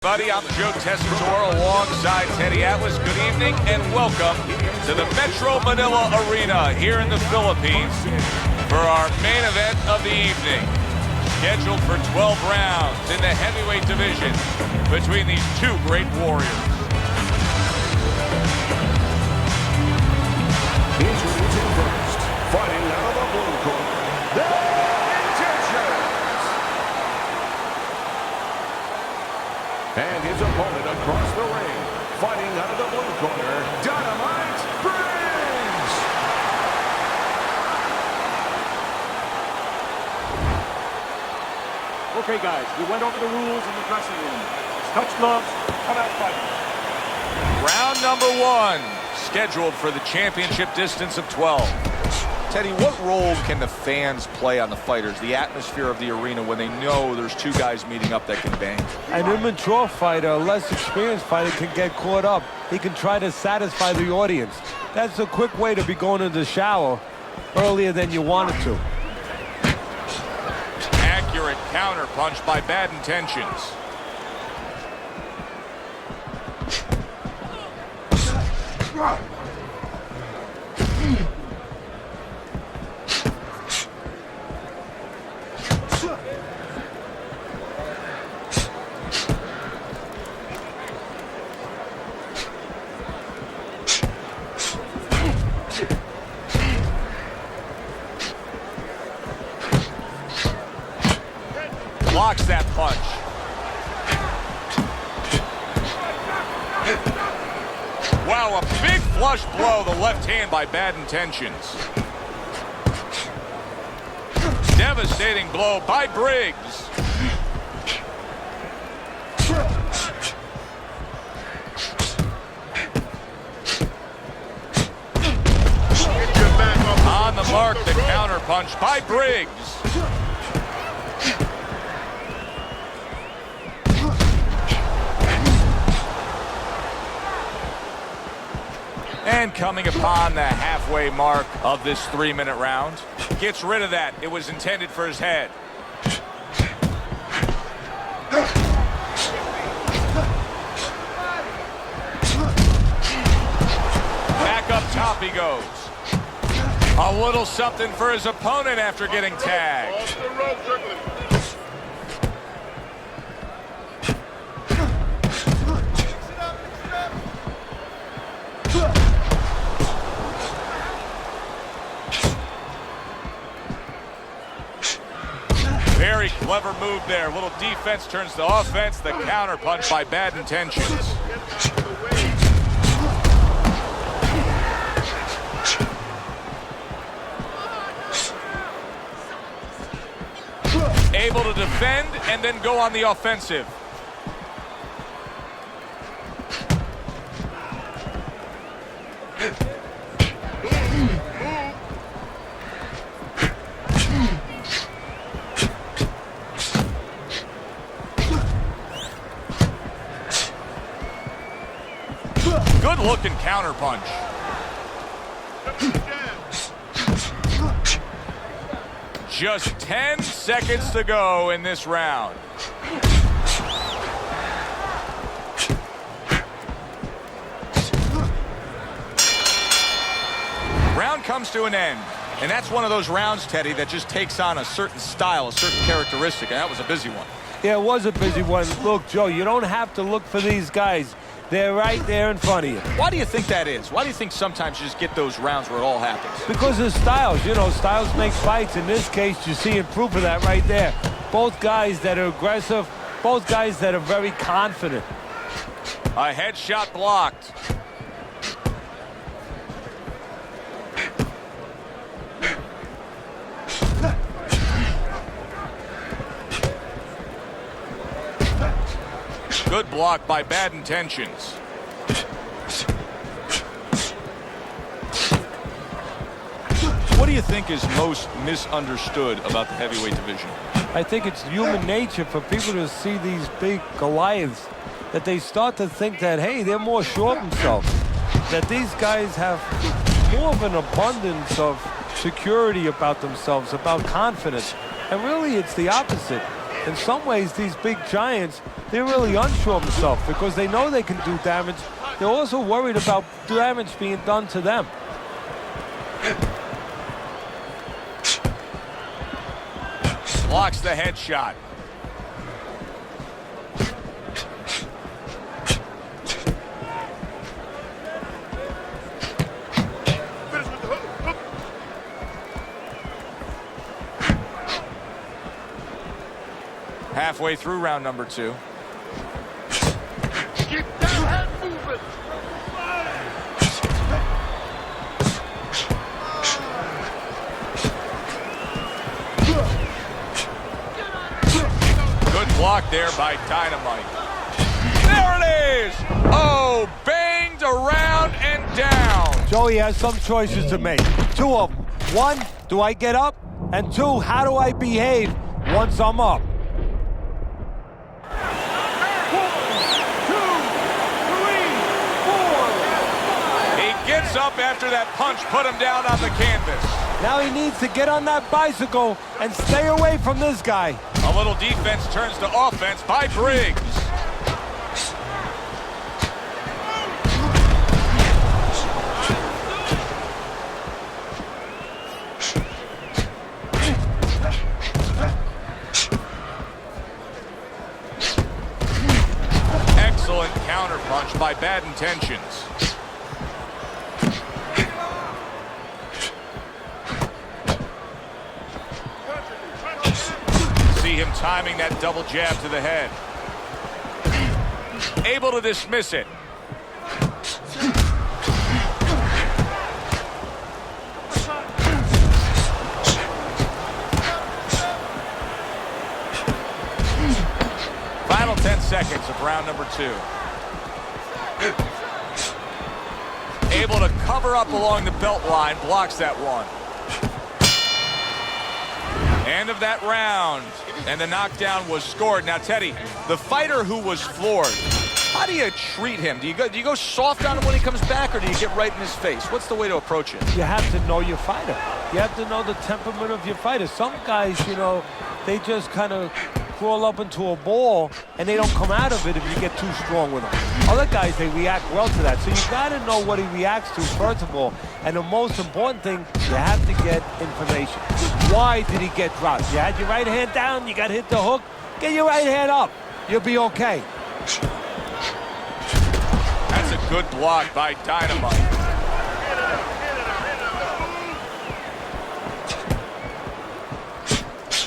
Buddy, I'm Joe Tessitore alongside Teddy Atlas. Good evening and welcome to the Metro Manila Arena here in the Philippines for our main event of the evening. Scheduled for 12 rounds in the heavyweight division between these two great warriors. Introducing first, fighting out of the blue corner, the Intentions. And his opponent across the ring, fighting out of the blue corner, Dynamite Briggs. Okay, guys, we went over the rules in the dressing room. Touch gloves, come out fighting. Round number one, scheduled for the championship distance of 12. Teddy, what role can the fans play on the fighters, the atmosphere of the arena when they know there's two guys meeting up that can bang? An immature fighter, a less experienced fighter can get caught up. He can try to satisfy the audience. That's a quick way to be going to the shower earlier than you wanted to. Accurate counter punch by Bad Intentions. Blocks that punch. Wow, a big flush blow, the left hand by Bad Intentions. Devastating blow by Briggs. On the mark, the counter punch by Briggs. And coming upon the halfway mark of this 3-minute round. Gets rid of that. It was intended for his head. Back up top he goes. A little something for his opponent after getting tagged. Very clever move there. A little defense turns to offense. The counter punch by Bad Intentions. Able to defend and then go on the offensive. Good-looking counter punch. Just 10 seconds to go in this round. Round comes to an end. And that's one of those rounds, Teddy, that just takes on a certain style, a certain characteristic. And that was a busy one. Yeah, it was a busy one. Look, Joe, you don't have to look for these guys. They're right there in front of you. Why do you think that is? Why do you think sometimes you just get those rounds where it all happens? Because of styles. You know, styles make fights. In this case, you see proof of that right there. Both guys that are aggressive, both guys that are very confident. A headshot blocked. Good block by Bad Intentions. What do you think is most misunderstood about the heavyweight division? I think it's human nature for people to see these big Goliaths, that they start to think that, hey, they're more sure of themselves, that these guys have more of an abundance of security about themselves, about confidence. And really, it's the opposite. In some ways, these big giants they're really unsure of themselves because they know they can do damage. They're also worried about damage being done to them. Blocks the headshot. Halfway through round number 2. Keep that hand moving. Good block there by Dynamite. There it is! Oh, banged around and down. Joey has some choices to make. 2 of them. 1, do I get up? And 2, how do I behave once I'm up? 1, 2, 3, 4. He gets up after that punch put him down on the canvas. Now he needs to get on that bicycle and stay away from this guy. A little defense turns to offense by Briggs. Excellent counter punch by Bad Intentions. See him timing that double jab to the head. Able to dismiss it. Final 10 seconds of round number 2. Able to cover up along the belt line, blocks that one. End of that round, and the knockdown was scored. Now, Teddy, the fighter who was floored, how do you treat him? Do you go soft on him when he comes back, or do you get right in his face? What's the way to approach it? You have to know your fighter. You have to know the temperament of your fighter. Some guys, you know, they just kind of crawl up into a ball and they don't come out of it if you get too strong with them. Other guys, they react well to that. So you got to know what he reacts to, first of all. And the most important thing, you have to get information. Why did he get dropped? You had your right hand down, you got hit the hook, get your right hand up. You'll be okay. That's a good block by Dynamite.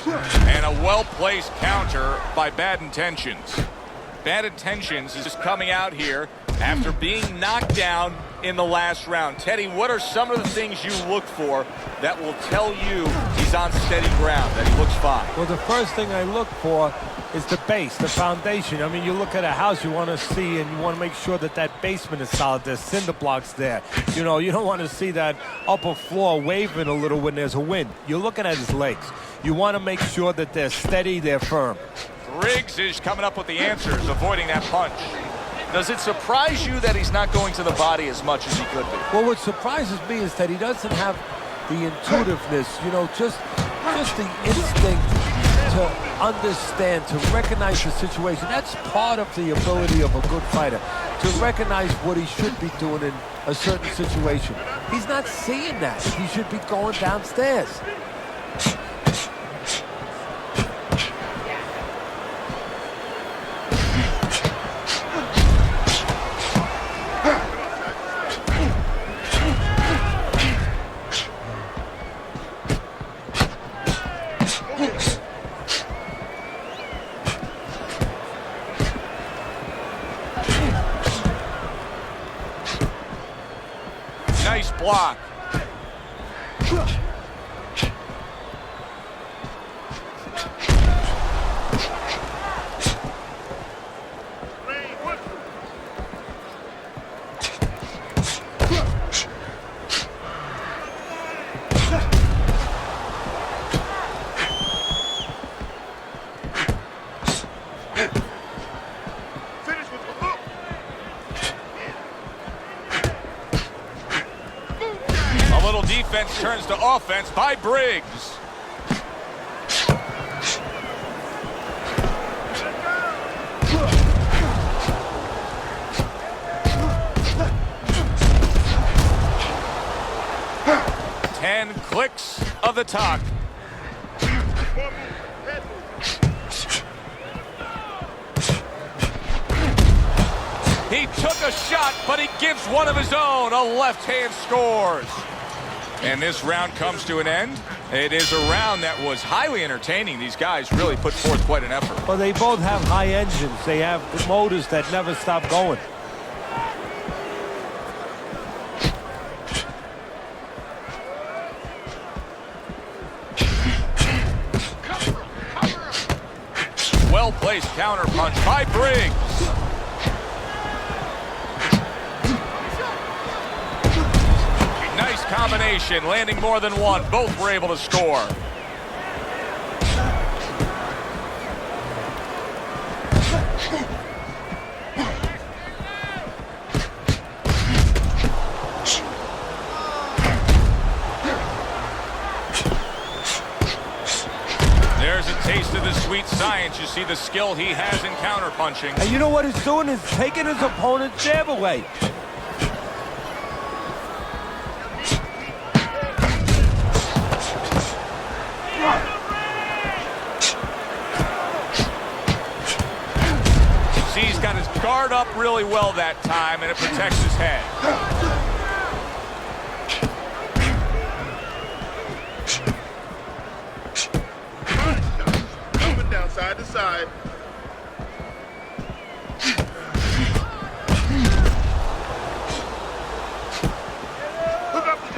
And a well-placed counter by Bad Intentions. Bad Intentions is just coming out here after being knocked down in the last round. Teddy, what are some of the things you look for that will tell you he's on steady ground, that he looks fine? Well, the first thing I look for is the base, the foundation. I mean, you look at a house, you want to see and you want to make sure that that basement is solid. There's cinder blocks there. You know, you don't want to see that upper floor waving a little when there's a wind. You're looking at his legs. You want to make sure that they're steady, they're firm. Briggs is coming up with the answers, avoiding that punch. Does it surprise you that he's not going to the body as much as he could be? Well, what surprises me is that he doesn't have the intuitiveness, you know, just the instinct to understand, to recognize the situation. That's part of the ability of a good fighter, to recognize what he should be doing in a certain situation. He's not seeing that. He should be going downstairs. Nice block. Defense turns to offense by Briggs. clicks of the talk. He took a shot, but he gives one of his own. A left hand scores. And this round comes to an end. It is a round that was highly entertaining. These guys really put forth quite an effort. Well, they both have high engines. They have motors that never stop going. Well-placed counter punch by Briggs. Nice combination, landing more than one. Both were able to score. There's a taste of the sweet science. You see the skill he has in counterpunching. And you know what he's doing? Is taking his opponent's jab away. See, he's got his guard up really well that time, and it protects his head. Down side to side. Hook up the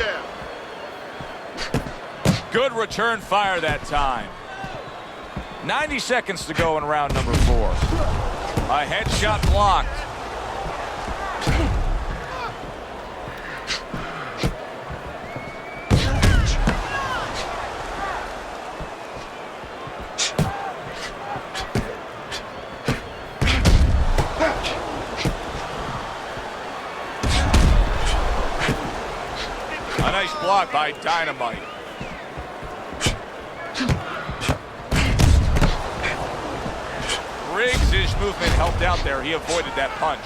jab. Good return fire that time. 90 seconds to go in round number 4. A headshot blocked. A nice block by Dynamite. Briggs' movement helped out there. He avoided that punch.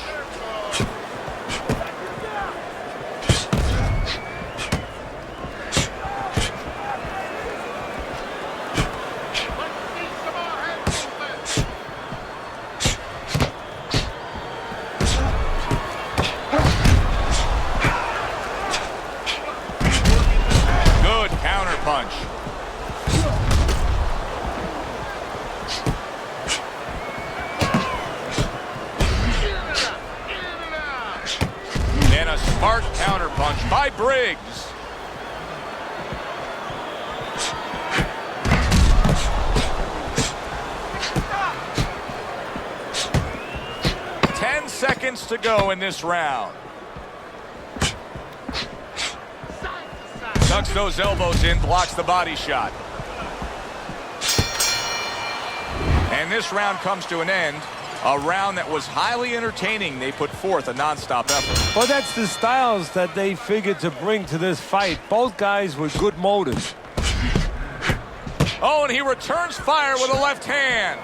Good counter punch. And a smart counter punch by Briggs. Seconds to go in this round. Tucks those elbows in, blocks the body shot. And this round comes to an end. A round that was highly entertaining. They put forth a non-stop effort. Well, that's the styles that they figured to bring to this fight. Both guys with good motors. Oh, and he returns fire with a left hand.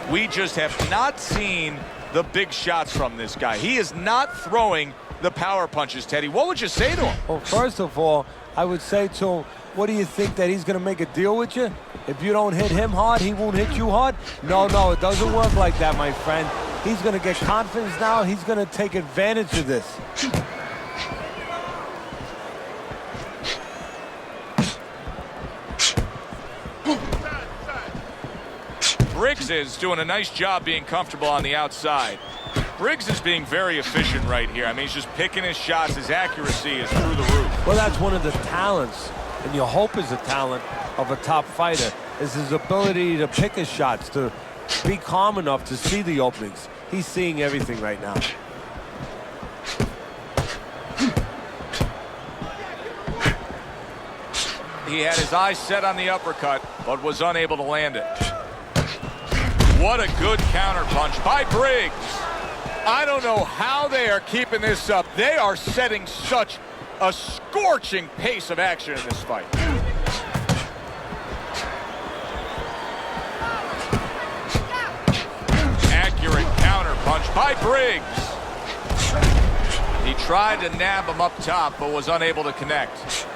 We just have not seen the big shots from this guy. He is not throwing the power punches, Teddy. What would you say to him? Well, first of all, I would say to him, what do you think, that he's going to make a deal with you? If you don't hit him hard, he won't hit you hard? No, it doesn't work like that, my friend. He's going to get confidence now. He's going to take advantage of this. Briggs is doing a nice job being comfortable on the outside. Briggs is being very efficient right here. I mean, he's just picking his shots. His accuracy is through the roof. Well, that's one of the talents, and you hope is a talent of a top fighter, is his ability to pick his shots, to be calm enough to see the openings. He's seeing everything right now. He had his eyes set on the uppercut, but was unable to land it. What a good counter punch by Briggs. I don't know how they are keeping this up. They are setting such a scorching pace of action in this fight. Accurate counter punch by Briggs. He tried to nab him up top, but was unable to connect.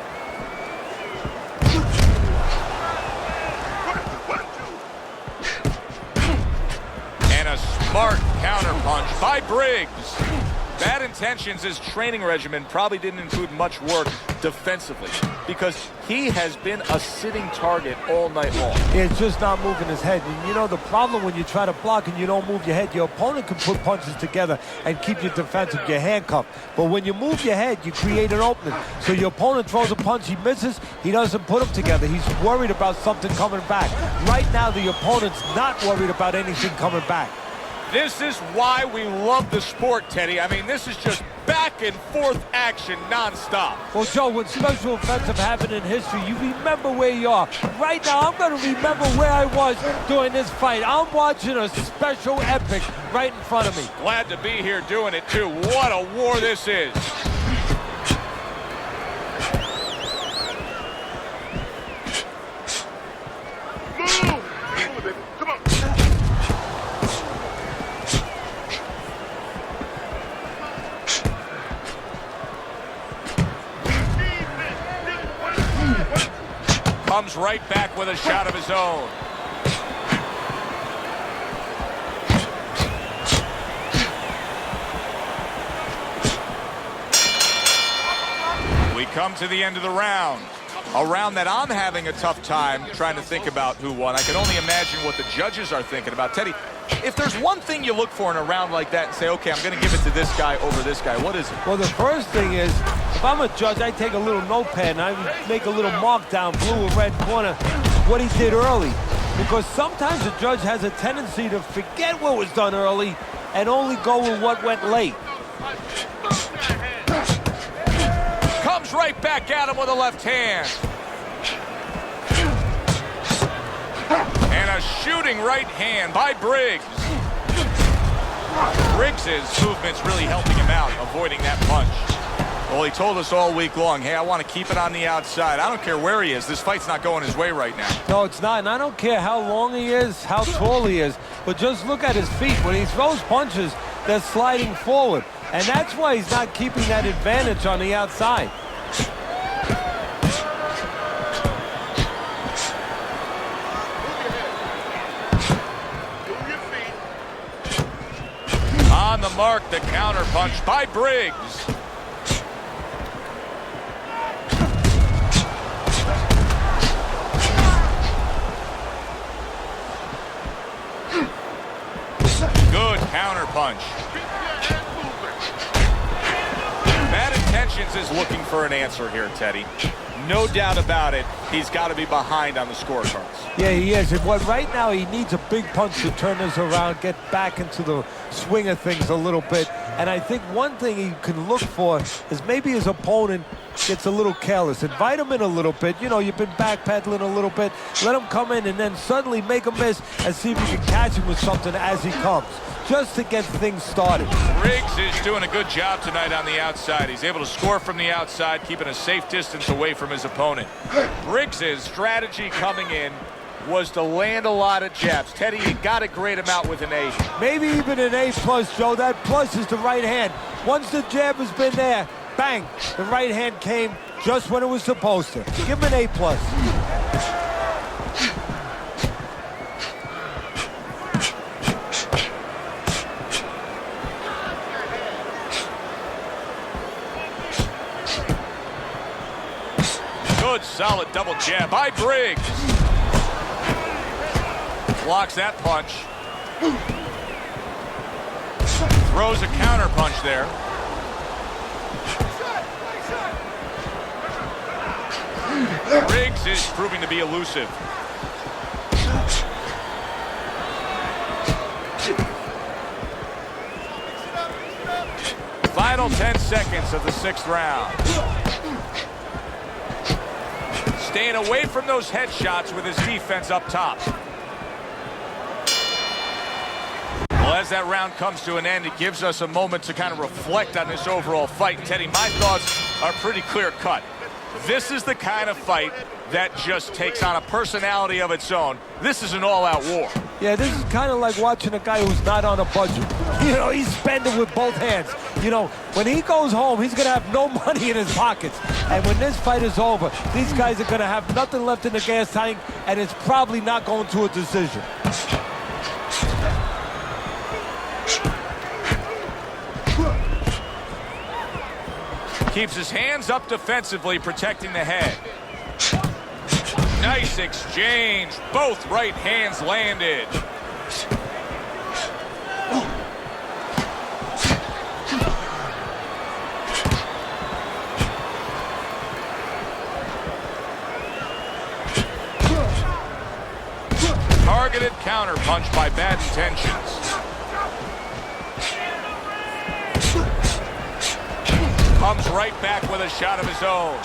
Smart counterpunch by Briggs. Bad Intentions' his training regimen probably didn't include much work defensively because he has been a sitting target all night long. It's just not moving his head. And you know the problem when you try to block and you don't move your head, your opponent can put punches together and keep you defensive, you're handcuffed. But when you move your head, you create an opening. So your opponent throws a punch, he misses, he doesn't put them together. He's worried about something coming back. Right now, the opponent's not worried about anything coming back. This is why we love the sport, Teddy. I mean, this is just back and forth action nonstop. Well, Joe, when special events have happened in history, you remember where you are. Right now, I'm going to remember where I was during this fight. I'm watching a special epic right in front of me. Glad to be here doing it, too. What a war this is. Move, baby. Come on. Comes right back with a shot of his own. We come to the end of the round. A round that I'm having a tough time trying to think about who won. I can only imagine what the judges are thinking about. Teddy, if there's one thing you look for in a round like that and say, okay, I'm going to give it to this guy over this guy, what is it? Well, the first thing is, if I'm a judge, I take a little notepad and I make a little mark down blue and red corner what he did early. Because sometimes a judge has a tendency to forget what was done early and only go with what went late. Comes right back at him with a left hand. And a shooting right hand by Briggs. Briggs' movement's really helping him out, avoiding that punch. Well, he told us all week long, hey, I want to keep it on the outside. I don't care where he is. This fight's not going his way right now. No, it's not. And I don't care how long he is, how tall he is. But just look at his feet. When he throws punches, they're sliding forward. And that's why he's not keeping that advantage on the outside. On the mark, the counterpunch by Briggs. Good counterpunch. Bad Intentions is looking for an answer here, Teddy. No doubt about it, he's got to be behind on the scorecards. Yeah, he is. And right now, he needs a big punch to turn this around, get back into the swing of things a little bit. And I think one thing he can look for is maybe his opponent gets a little careless. Invite him in a little bit. You know, you've been backpedaling a little bit. Let him come in and then suddenly make a miss and see if you can catch him with something as he comes, just to get things started. Briggs is doing a good job tonight on the outside. He's able to score from the outside, keeping a safe distance away from his opponent. Briggs' strategy coming in was to land a lot of jabs. Teddy, you got to grade him out with an A. Maybe even an A+, Joe. That plus is the right hand. Once the jab has been there, bang, the right hand came just when it was supposed to. Give him an A+. Good, solid double jab by Briggs. Blocks that punch. Throws a counter punch there. Briggs is proving to be elusive. Final 10 seconds of the 6th round. Staying away from those headshots with his defense up top. Well, as that round comes to an end, it gives us a moment to kind of reflect on this overall fight. Teddy, my thoughts are pretty clear-cut. This is the kind of fight that just takes on a personality of its own. This is an all-out war. Yeah, this is kind of like watching a guy who's not on a budget. You know, he's spending with both hands. You know, when he goes home, he's going to have no money in his pockets. And when this fight is over, these guys are going to have nothing left in the gas tank, and it's probably not going to a decision. Keeps his hands up defensively, protecting the head. Nice exchange. Both right hands landed. Targeted counter punch by Bad Intentions. Comes right back with a shot of his own.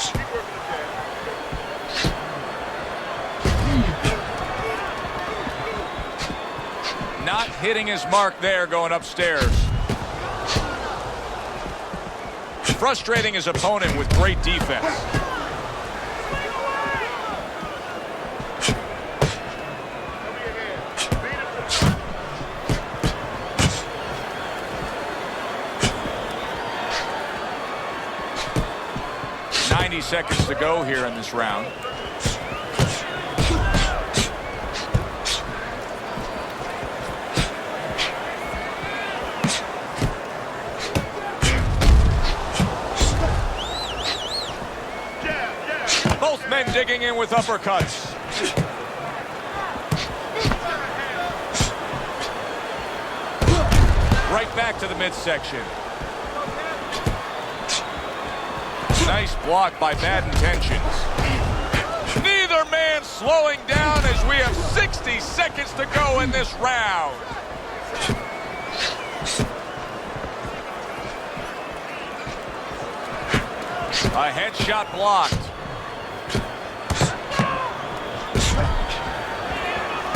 Not hitting his mark there, going upstairs. Frustrating his opponent with great defense. Seconds to go here in this round. Both men digging in with uppercuts. Right back to the midsection. Nice block by Bad Intentions. Neither man slowing down as we have 60 seconds to go in this round. A headshot blocked.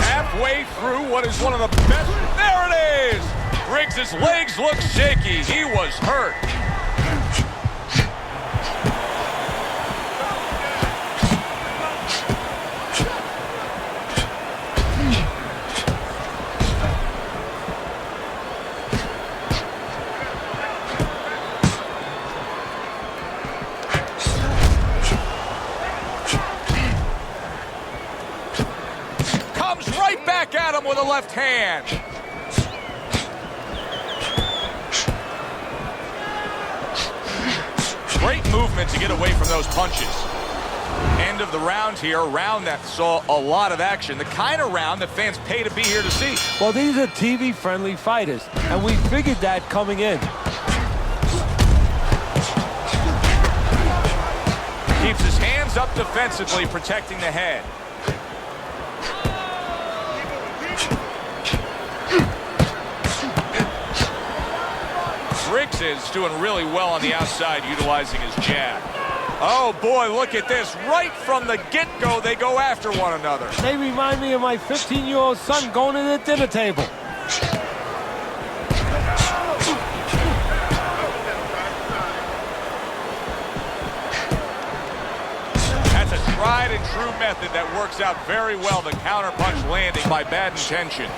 Halfway through what is one of the best. There it is! Briggs' legs look shaky. He was hurt. At him with a left hand. Great movement to get away from those punches. End of the round here, a round that saw a lot of action, the kind of round that fans pay to be here to see. Well, these are TV-friendly fighters, and we figured that coming in. Keeps his hands up defensively, protecting the head. Briggs is doing really well on the outside, utilizing his jab. Oh, boy, look at this. Right from the get-go, they go after one another. They remind me of my 15-year-old son going to the dinner table. That's a tried-and-true method that works out very well. The counterpunch landing by Bad Intentions.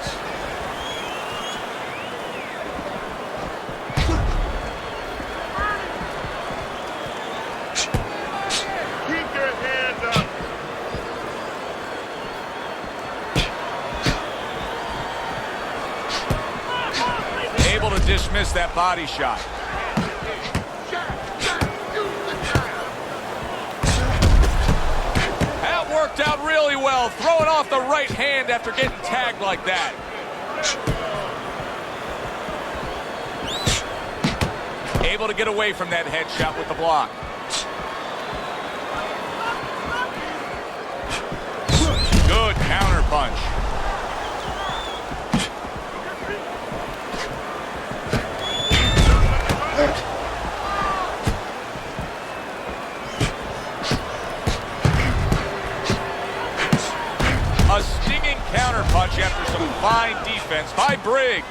Dismiss that body shot. That worked out really well, throwing off the right hand after getting tagged like that. Able to get away from that headshot with the block. Good counter punch. A stinging counterpunch after some fine defense by Briggs.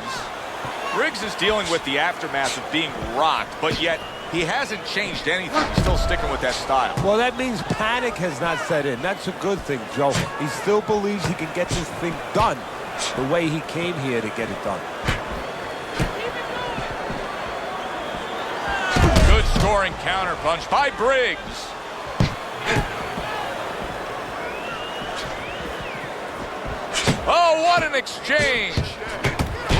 Briggs is dealing with the aftermath of being rocked, but yet he hasn't changed anything. He's still sticking with that style. Well, that means panic has not set in. That's a good thing, Joe. He still believes he can get this thing done the way he came here to get it done. Good scoring counterpunch by Briggs. Oh, what an exchange.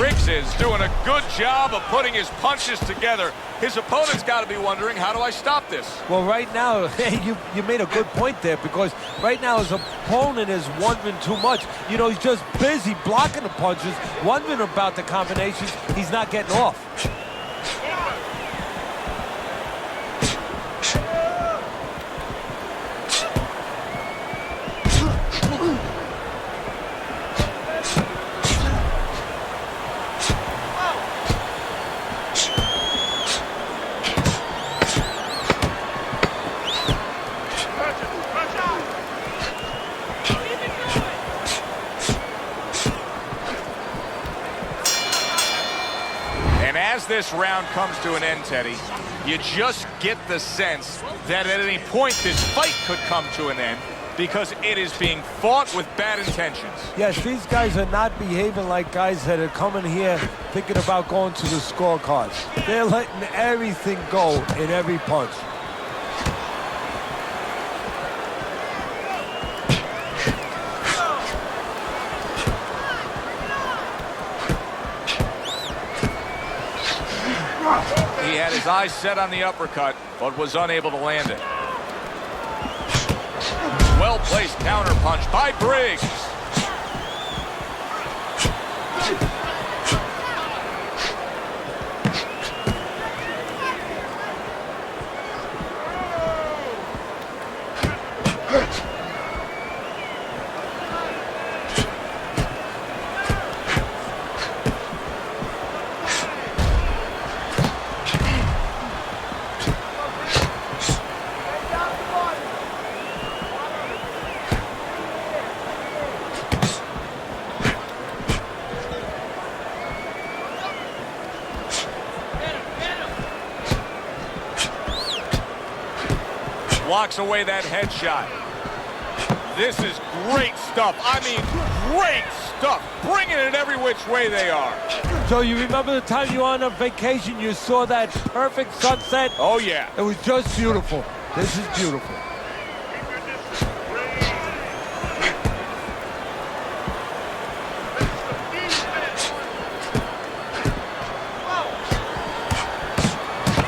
Briggs is doing a good job of putting his punches together. His opponent's got to be wondering, how do I stop this? Well, right now, you made a good point there, because right now his opponent is wondering too much. You know, he's just busy blocking the punches, wondering about the combinations. He's not getting off. As this round comes to an end, Teddy, you just get the sense that at any point this fight could come to an end because it is being fought with bad intentions. Yes, these guys are not behaving like guys that are coming here thinking about going to the scorecards. They're letting everything go in every punch. He had his eyes set on the uppercut, but was unable to land it. Well-placed counter punch by Briggs. Blocks away that headshot. This is great stuff. I mean, great stuff. Bringing it every which way they are. So you remember the time you were on a vacation, you saw that perfect sunset? Oh, yeah. It was just beautiful. This is beautiful.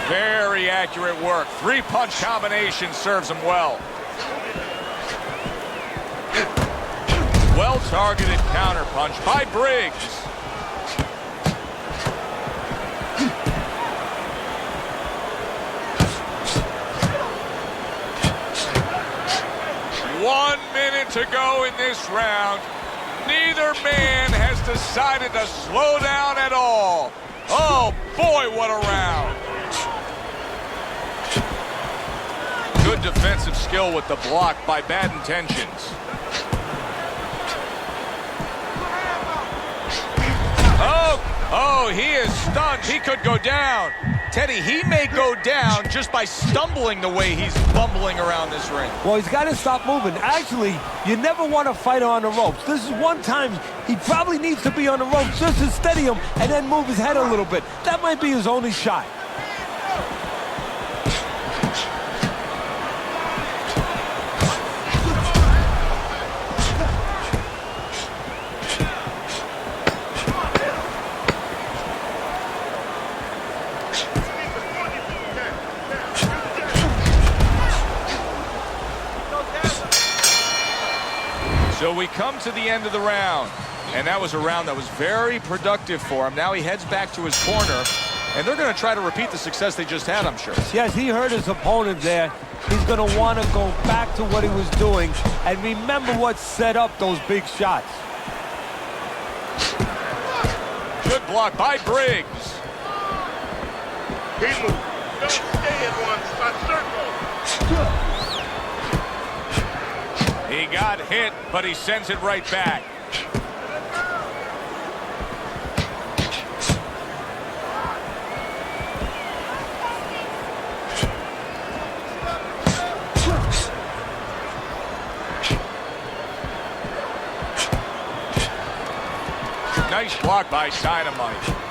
Very accurate work. Three-punch combination serves him well. Well-targeted counterpunch by Briggs. One minute to go in this round. Neither man has decided to slow down at all. Oh, boy, what a round. Good defensive skill with the block by bad intentions. Oh, he is stunned. He could go down. Teddy, he may go down just by stumbling the way he's bumbling around this ring. Well, he's got to stop moving. Actually, you never want to fight on the ropes. This is one time he probably needs to be on the ropes just to steady him and then move his head a little bit. That might be his only shot. So we come to the end of the round, and that was a round that was very productive for him. Now he heads back to his corner, and they're going to try to repeat the success they just had, I'm sure. Yes, he hurt his opponent there. He's going to want to go back to what he was doing and remember what set up those big shots. Good block by Briggs. He moved. Don't stay in one spot. Circle. He got hit, but he sends it right back. Nice block by Dynamite.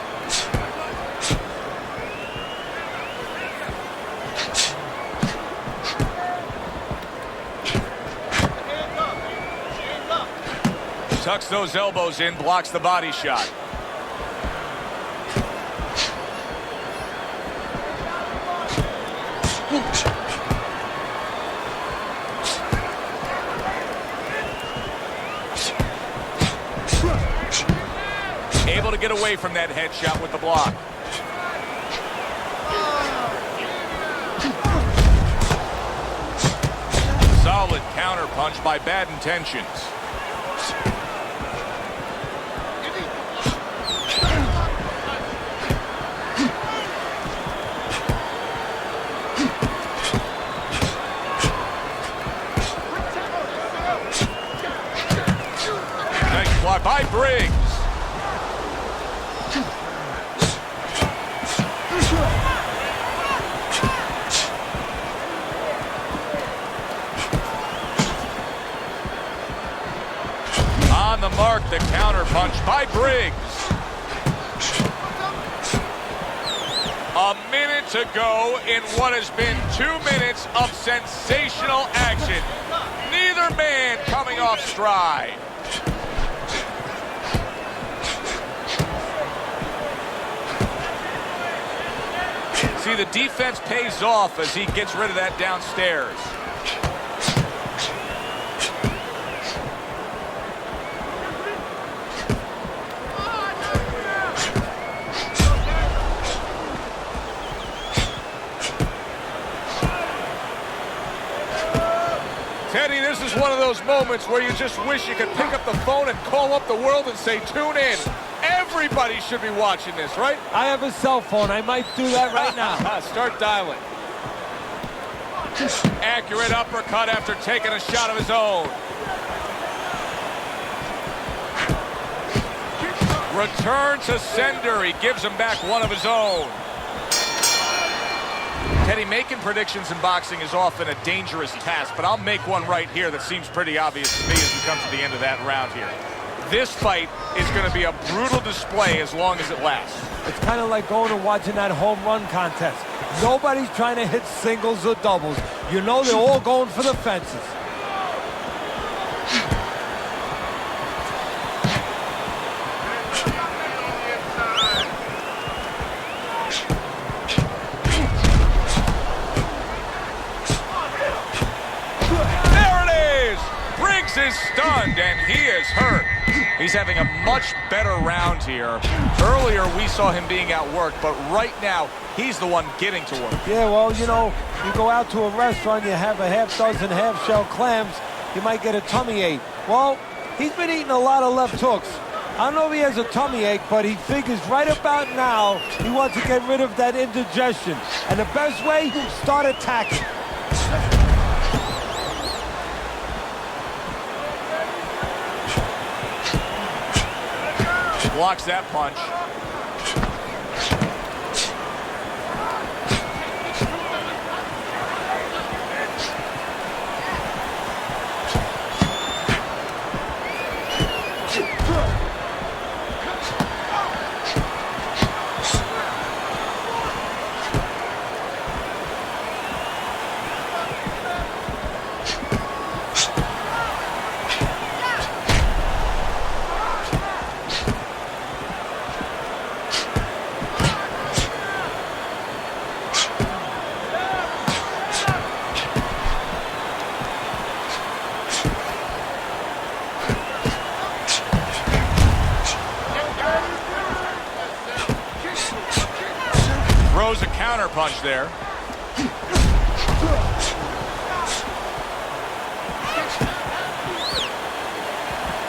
Tucks those elbows in, blocks the body shot. away from that headshot with the block. Solid counter punch by Bad Intentions. Nice block by Briggs. On the mark, the counter punch by Briggs. A minute to go in what has been 2 minutes of sensational action. Neither man coming off stride. See, the defense pays off as he gets rid of that downstairs. Teddy, this is one of those moments where you just wish you could pick up the phone and call up the world and say, tune in. Everybody should be watching this, right? I have a cell phone. I might do that right now. Start dialing. Accurate uppercut after taking a shot of his own. Return to sender. He gives him back one of his own. Teddy, making predictions in boxing is often a dangerous task, but I'll make one right here that seems pretty obvious to me as we come to the end of that round here. This fight is going to be a brutal display as long as it lasts. It's kind of like going and watching that home run contest. Nobody's trying to hit singles or doubles. You know they're all going for the fences. Is stunned and he is hurt. He's having a much better round here. Earlier we saw him being outworked, but right now he's the one getting to work. Yeah, well, you know, you go out to a restaurant, you have a half dozen half-shell clams, you might get a tummy ache. Well, he's been eating a lot of left hooks. I don't know if he has a tummy ache, but he figures right about now he wants to get rid of that indigestion. And the best way, start attacking. Blocks that punch. Throws a counter punch there.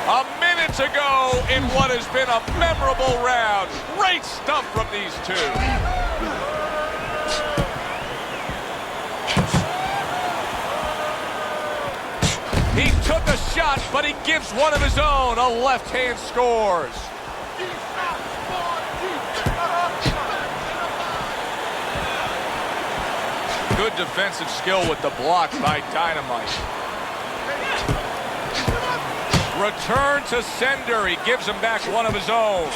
A minute to go in what has been a memorable round. Great stuff from these two. He took a shot, but he gives one of his own. A left hand scores. Good defensive skill with the block by Dynamite. Return to sender. He gives him back one of his own.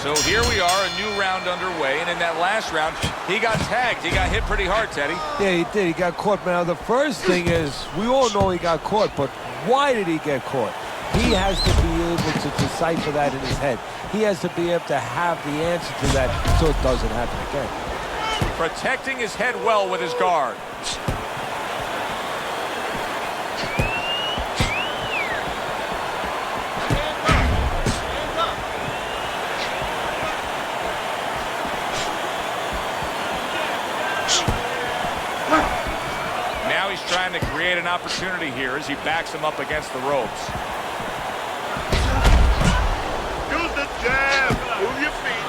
So here we are, a new round underway, and in that last round, he got tagged. He got hit pretty hard, Teddy. Yeah, he did. He got caught. Now, the first thing is, we all know he got caught, but why did he get caught? He has to be able to decipher that in his head. He has to be able to have the answer to that so it doesn't happen again. Protecting his head well with his guard. Now he's trying to create an opportunity here as he backs him up against the ropes. Use the jab. Move your feet.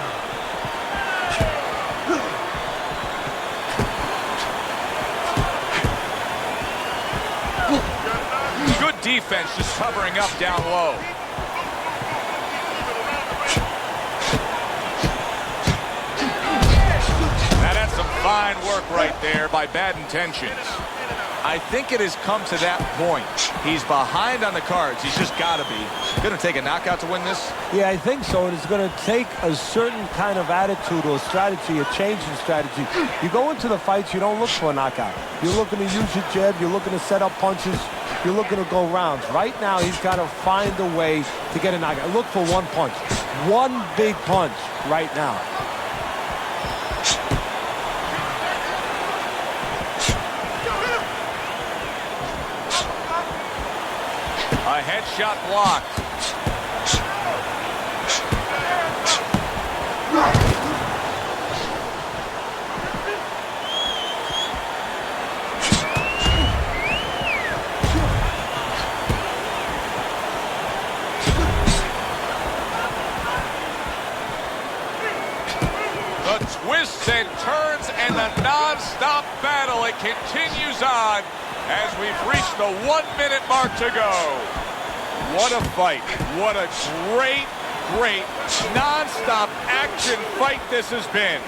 Good defense, just covering up down low. Now that's some fine work right there by Bad Intentions. I think it has come to that point. He's behind on the cards. He's just got to be. Going to take a knockout to win this? Yeah, I think so. And it's going to take a certain kind of attitude or strategy, a change in strategy. You go into the fights, you don't look for a knockout. You're looking to use your jab. You're looking to set up punches. You're looking to go rounds. Right now, he's got to find a way to get a knockout. Look for one punch. One big punch right now. A headshot blocked. The twists and turns and the non-stop battle, it continues on as we've reached the 1 minute mark to go. What a fight. What a great, great non-stop action fight this has been.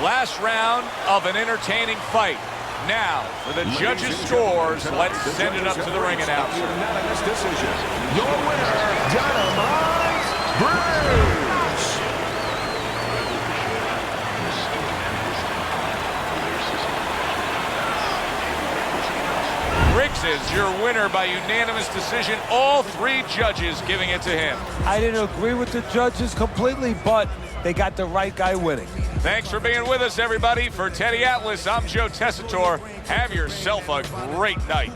Last round of an entertaining fight. Now, for the judges' scores, let's send it up to the ring announcer. Unanimous decision. Your winner, Dynamite Briggs. Briggs is your winner by unanimous decision. All three judges giving it to him. I didn't agree with the judges completely, but they got the right guy winning. Thanks for being with us, everybody. For Teddy Atlas, I'm Joe Tessitore. Have yourself a great night.